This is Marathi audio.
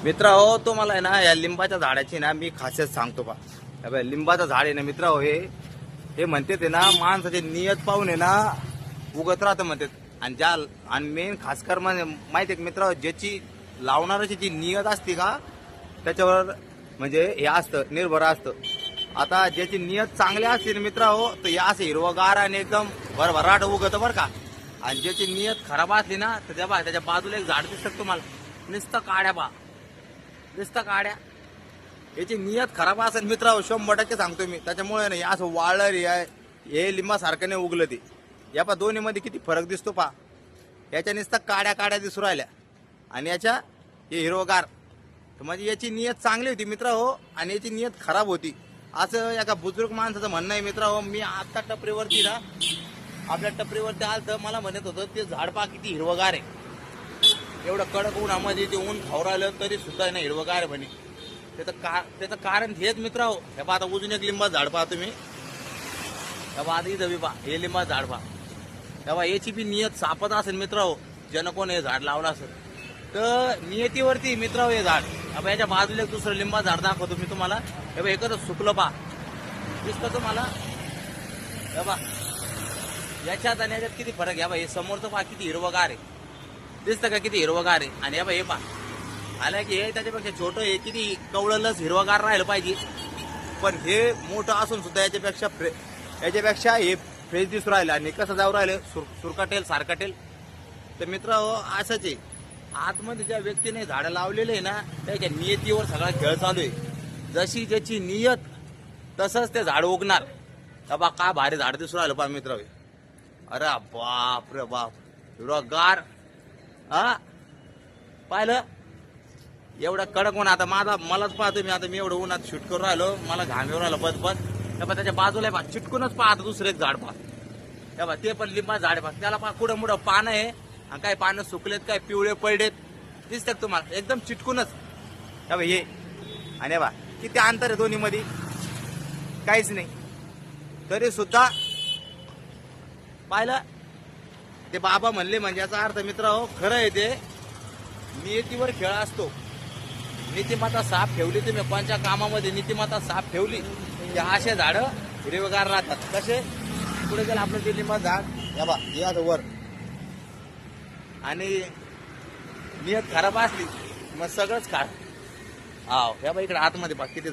मित्र हो, तुम्हाला आहे ना या लिंबाच्या झाडाची ना मी खासियत सांगतो पा. लिंबाचं झाड आहे ना मित्र हो, हे म्हणते ते ना माणसाचे नियत पाहून आहे ना उगत राहतं म्हणतात. आणि मेन खासकर म्हणजे माहिती आहे मित्र, ज्याची लावणाऱ्याची जी नियत असते का त्याच्यावर म्हणजे हे असतं, निर्भर असतं. आता ज्याची नियत चांगली असते ना मित्र हो, तर या असं हिरवगार आणि एकदम भरभराट उगत बरं का. आणि ज्याची नियत खराब असली ना तर त्याच्या बाजूला एक झाड दिसतं तुम्हाला, नुसतं काड्या पा, नुसतं काड्या. याची नियत खराब असेल मित्र 100% सांगतो मी. त्याच्यामुळे नाही असं वाळलं हे लिंबासारखं नाही उगलं ते. या पा दोन्हीमध्ये किती फरक दिसतो पा. याच्या नुसतं काड्या काड्या दिसू राहिल्या आणि याच्या हे हिरवगार. तर म्हणजे याची नियत चांगली होती मित्र हो आणि याची नियत खराब होती असं एका बुजुर्ग माणसाचं म्हणणं आहे मित्र हो. मी आता टपरीवरती ना आपल्या टपरीवरती आलं तर मला म्हणत होतं ते झाड पा किती हिरवगार आहे. एवढं कडक उन्हामध्ये ते ऊन खाऊ राहिलं तरी सुद्धा ना हिरवगार आहे म्हणे. त्याचं कारण हेच मित्र हो. हे पहा आता उजून एक लिंबा झाड पहा तुम्ही. हे पहा आता इथं बी पहा हे लिंबा झाड पहा. तेव्हा याची बी नियत सापत असेल मित्र हो. ज्यानं कोण हे झाड लावलं असेल तर नियतीवरती मित्र हो हे झाड. अब याच्या बाजूला एक दुसरं लिंबा झाड दाखवतो मी तुम्हाला. हे बघा एकच सुकलं पहा, दिसतं तुम्हाला. हे पहा याच्यात आणि याच्यात किती फरक आहे. हे समोरचं पहा किती हिरवगार आहे, दिसतं का किती हिरवगार आहे. आणि हे पहा आलं की हे त्याच्यापेक्षा छोटं हे किती कवळलंच हिरवगार राहिलं पाहिजे. पण हे मोठं असून सुद्धा याच्यापेक्षा हे फ्रेश दिसू राहिलं. आणि कसं जाऊ राहिलं सुरकाटेल सारकाटेल. तर मित्र असंच आहे, आतमध्ये ज्या व्यक्तीने झाडं लावलेले आहे ना त्याच्या नियतीवर सगळा खेळ चालू आहे. जशी ज्याची नियत तसंच ते झाड उगणार. बा काय भारी झाड दिसू राहिलं पा मित्र. अरे बाप रे बाप, हिरवगार. हा पाहिलं एवढं कडक ऊन. आता मलाच पाहतो मी, आता मी एवढं उन्हात शूट करून राहिलो, मला घाम येऊन राहिलो बस. त्याच्या बाजूला पहा चिटकूनच पाहतो दुसरं एक झाड पहा. ते पण लिंबा झाड पहा. त्याला पहा कुठं मुडं पानं आहे आणि काही पानं सुकलेत, काय पिवळे पडलेत, दिसतात तुम्हाला एकदम चिटकूनच. हे आणि बा किती अंतर आहे दोन्ही मध्ये, काहीच नाही. तरी सुद्धा पाहिलं ते बाबा म्हणले म्हणजे याचा अर्थ मित्र हो खरं आहे ते. नियतीवर खेळ असतो. नीतिमत्ता साफ ठेवली तुम्ही कोणत्या कामामध्ये, नीतिमत्ता साफ ठेवली की असे झाड हिरवेगार राहतात. कसे पुढे गेलं आपलं ते लिंबा झाड या बा या वर. आणि नियत खराब असली मग सगळंच खा. हा या बा इकडे आतमध्ये बा किती